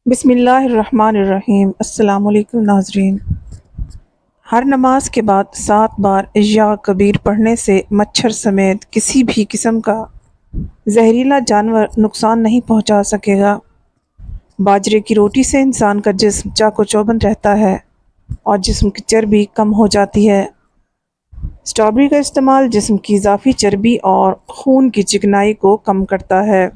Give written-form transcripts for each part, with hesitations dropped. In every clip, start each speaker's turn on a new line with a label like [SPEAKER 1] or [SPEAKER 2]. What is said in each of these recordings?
[SPEAKER 1] بسم اللہ الرحمن الرحیم۔ السلام علیکم ناظرین۔ ہر نماز کے بعد 7 بار یا کبیر پڑھنے سے مچھر سمیت کسی بھی قسم کا زہریلا جانور نقصان نہیں پہنچا سکے گا۔ باجرے کی روٹی سے انسان کا جسم چاق و چوبند رہتا ہے اور جسم کی چربی کم ہو جاتی ہے۔ اسٹرابیری کا استعمال جسم کی اضافی چربی اور خون کی چکنائی کو کم کرتا ہے۔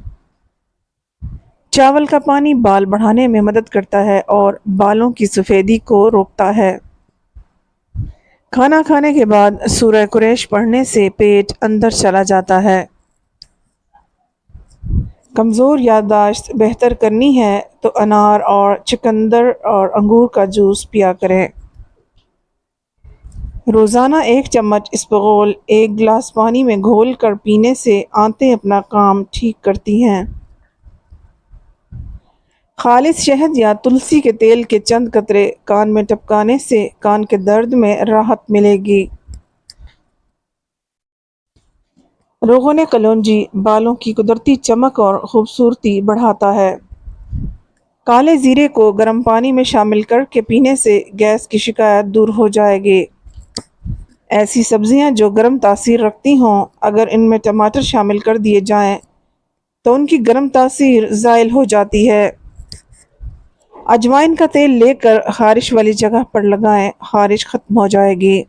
[SPEAKER 1] چاول کا پانی بال بڑھانے میں مدد کرتا ہے اور بالوں کی سفیدی کو روکتا ہے۔ کھانا کھانے کے بعد سورہ قریش پڑھنے سے پیٹ اندر چلا جاتا ہے۔ کمزور یادداشت بہتر کرنی ہے تو انار اور چقندر اور انگور کا جوس پیا کریں۔ روزانہ 1 چمچ اسپغول 1 گلاس پانی میں گھول کر پینے سے آنتیں اپنا کام ٹھیک کرتی ہیں۔ خالص شہد یا تلسی کے تیل کے چند قطرے کان میں ٹپکانے سے کان کے درد میں راحت ملے گی۔ روغن کلونجی بالوں کی قدرتی چمک اور خوبصورتی بڑھاتا ہے۔ کالے زیرے کو گرم پانی میں شامل کر کے پینے سے گیس کی شکایت دور ہو جائے گی۔ ایسی سبزیاں جو گرم تاثیر رکھتی ہوں اگر ان میں ٹماٹر شامل کر دیے جائیں تو ان کی گرم تاثیر زائل ہو جاتی ہے۔ اجوائن کا تیل لے کر خارش والی جگہ پر لگائیں، خارش ختم ہو جائے گی۔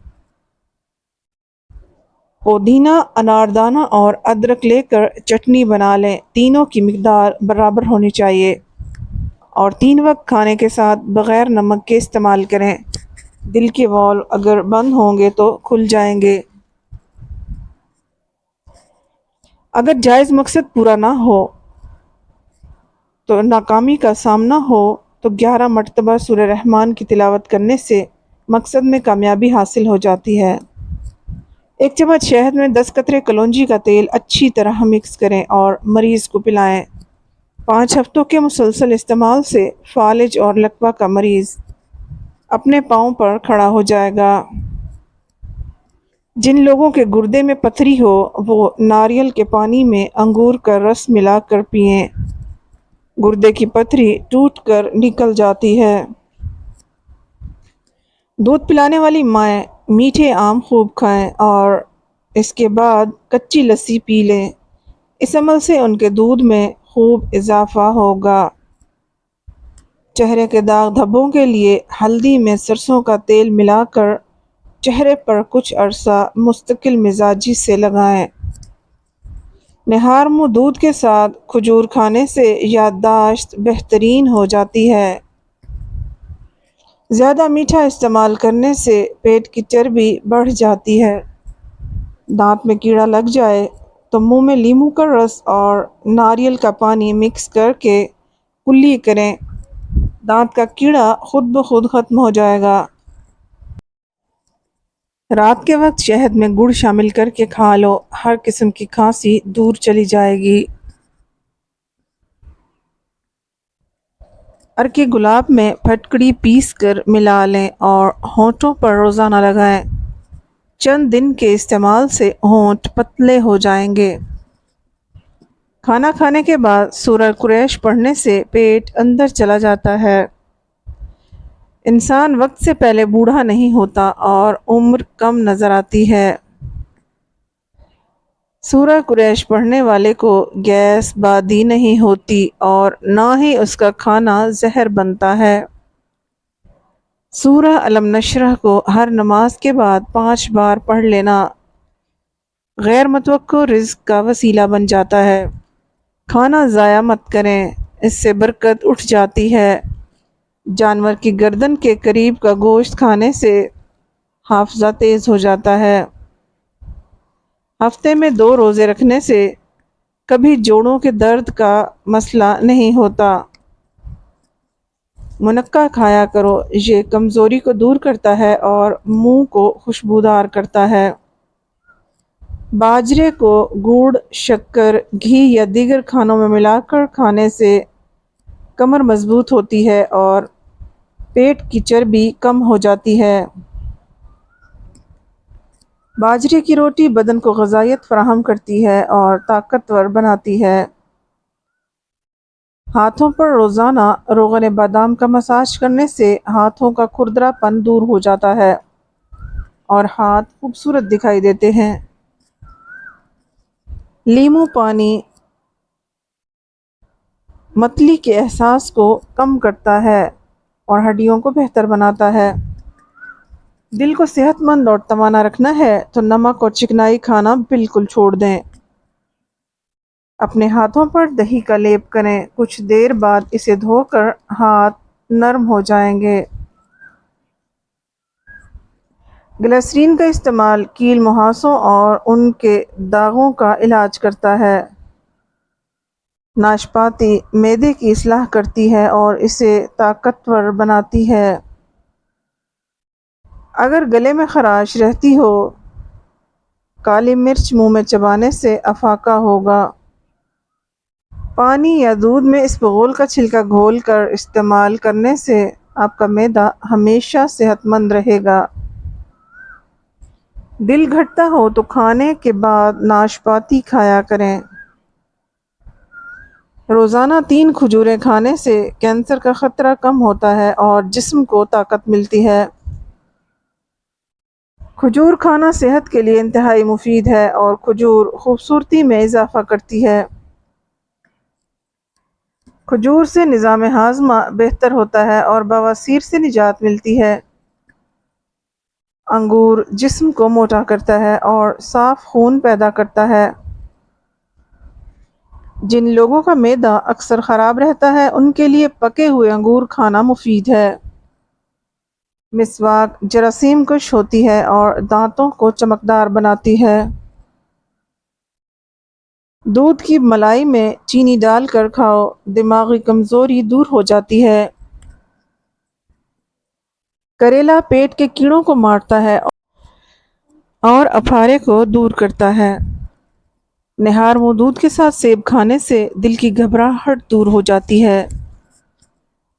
[SPEAKER 1] پودینہ، اناردانہ اور ادرک لے کر چٹنی بنا لیں، تینوں کی مقدار برابر ہونی چاہیے اور 3 وقت کھانے کے ساتھ بغیر نمک کے استعمال کریں۔ دل کے والو اگر بند ہوں گے تو کھل جائیں گے۔ اگر جائز مقصد پورا نہ ہو تو ناکامی کا سامنا ہو تو 11 مرتبہ سورہ رحمان کی تلاوت کرنے سے مقصد میں کامیابی حاصل ہو جاتی ہے۔ 1 چمچ شہد میں 10 قطرے کلونجی کا تیل اچھی طرح مکس کریں اور مریض کو پلائیں۔ 5 ہفتوں کے مسلسل استعمال سے فالج اور لکوہ کا مریض اپنے پاؤں پر کھڑا ہو جائے گا۔ جن لوگوں کے گردے میں پتھری ہو وہ ناریل کے پانی میں انگور کا رس ملا کر پئیں، گردے کی پتھری ٹوٹ کر نکل جاتی ہے۔ دودھ پلانے والی مائیں میٹھے آم خوب کھائیں اور اس کے بعد کچی لسی پی لیں، اس عمل سے ان کے دودھ میں خوب اضافہ ہوگا۔ چہرے کے داغ دھبوں کے لیے ہلدی میں سرسوں کا تیل ملا کر چہرے پر کچھ عرصہ مستقل مزاجی سے لگائیں۔ نہار منہ دودھ کے ساتھ کھجور کھانے سے یادداشت بہترین ہو جاتی ہے۔ زیادہ میٹھا استعمال کرنے سے پیٹ کی چربی بڑھ جاتی ہے۔ دانت میں کیڑا لگ جائے تو منہ میں لیموں کا رس اور ناریل کا پانی مکس کر کے کلی کریں، دانت کا کیڑا خود بخود ختم ہو جائے گا۔ رات کے وقت شہد میں گڑ شامل کر کے کھا لو، ہر قسم کی کھانسی دور چلی جائے گی۔ عرق گلاب میں پھٹکڑی پیس کر ملا لیں اور ہونٹوں پر روزانہ لگائیں، چند دن کے استعمال سے ہونٹ پتلے ہو جائیں گے۔ کھانا کھانے کے بعد سورہ قریش پڑھنے سے پیٹ اندر چلا جاتا ہے۔ انسان وقت سے پہلے بوڑھا نہیں ہوتا اور عمر کم نظر آتی ہے۔ سورہ قریش پڑھنے والے کو گیس بادی نہیں ہوتی اور نہ ہی اس کا کھانا زہر بنتا ہے۔ سورہ الم نشرح کو ہر نماز کے بعد 5 بار پڑھ لینا غیر متوقع رزق کا وسیلہ بن جاتا ہے۔ کھانا ضائع مت کریں، اس سے برکت اٹھ جاتی ہے۔ جانور کی گردن کے قریب کا گوشت کھانے سے حافظہ تیز ہو جاتا ہے۔ ہفتے میں 2 روزے رکھنے سے کبھی جوڑوں کے درد کا مسئلہ نہیں ہوتا۔ منقع کھایا کرو، یہ کمزوری کو دور کرتا ہے اور منہ کو خوشبودار کرتا ہے۔ باجرے کو گڑ، شکر، گھی یا دیگر کھانوں میں ملا کر کھانے سے کمر مضبوط ہوتی ہے اور پیٹ کی چربی کم ہو جاتی ہے۔ باجرے کی روٹی بدن کو غذائیت فراہم کرتی ہے اور طاقتور بناتی ہے۔ ہاتھوں پر روزانہ روغن بادام کا مساج کرنے سے ہاتھوں کا کھردرا پن دور ہو جاتا ہے اور ہاتھ خوبصورت دکھائی دیتے ہیں۔ لیموں پانی متلی کے احساس کو کم کرتا ہے اور ہڈیوں کو بہتر بناتا ہے۔ دل کو صحت مند اور توانا رکھنا ہے تو نمک اور چکنائی کھانا بالکل چھوڑ دیں۔ اپنے ہاتھوں پر دہی کا لیپ کریں، کچھ دیر بعد اسے دھو کر ہاتھ نرم ہو جائیں گے۔ گلیسرین کا استعمال کیل مہاسوں اور ان کے داغوں کا علاج کرتا ہے۔ ناشپاتی معدے کی اصلاح کرتی ہے اور اسے طاقتور بناتی ہے۔ اگر گلے میں خراش رہتی ہو، کالی مرچ منہ میں چبانے سے افاقہ ہوگا۔ پانی یا دودھ میں اسبغول کا چھلکا گھول کر استعمال کرنے سے آپ کا معدہ ہمیشہ صحت مند رہے گا۔ دل گھٹتا ہو تو کھانے کے بعد ناشپاتی کھایا کریں۔ روزانہ 3 کھجوریں کھانے سے کینسر کا خطرہ کم ہوتا ہے اور جسم کو طاقت ملتی ہے۔ کھجور کھانا صحت کے لیے انتہائی مفید ہے اور کھجور خوبصورتی میں اضافہ کرتی ہے۔ کھجور سے نظام ہاضمہ بہتر ہوتا ہے اور بواسیر سے نجات ملتی ہے۔ انگور جسم کو موٹا کرتا ہے اور صاف خون پیدا کرتا ہے۔ جن لوگوں کا معدہ اکثر خراب رہتا ہے ان کے لیے پکے ہوئے انگور کھانا مفید ہے۔ مسواک جراثیم کش ہوتی ہے اور دانتوں کو چمکدار بناتی ہے۔ دودھ کی ملائی میں چینی ڈال کر کھاؤ، دماغی کمزوری دور ہو جاتی ہے۔ کریلا پیٹ کے کیڑوں کو مارتا ہے اور اپھارے کو دور کرتا ہے۔ نہار منہ دودھ کے ساتھ سیب کھانے سے دل کی گھبراہٹ دور ہو جاتی ہے۔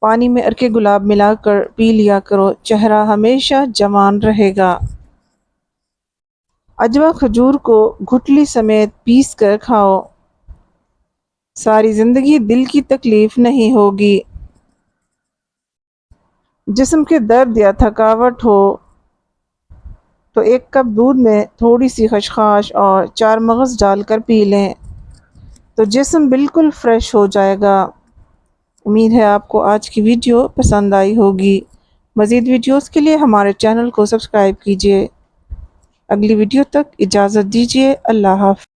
[SPEAKER 1] پانی میں ارکے گلاب ملا کر پی لیا کرو، چہرہ ہمیشہ جوان رہے گا۔ عجوا کھجور کو گٹلی سمیت پیس کر کھاؤ، ساری زندگی دل کی تکلیف نہیں ہوگی۔ جسم کے درد یا تھکاوٹ ہو تو 1 کپ دودھ میں تھوڑی سی خشخاش اور 4 مغز ڈال کر پی لیں تو جسم بالکل فریش ہو جائے گا۔ امید ہے آپ کو آج کی ویڈیو پسند آئی ہوگی۔ مزید ویڈیوز کے لیے ہمارے چینل کو سبسکرائب کیجیے۔ اگلی ویڈیو تک اجازت دیجیے۔ اللہ حافظ۔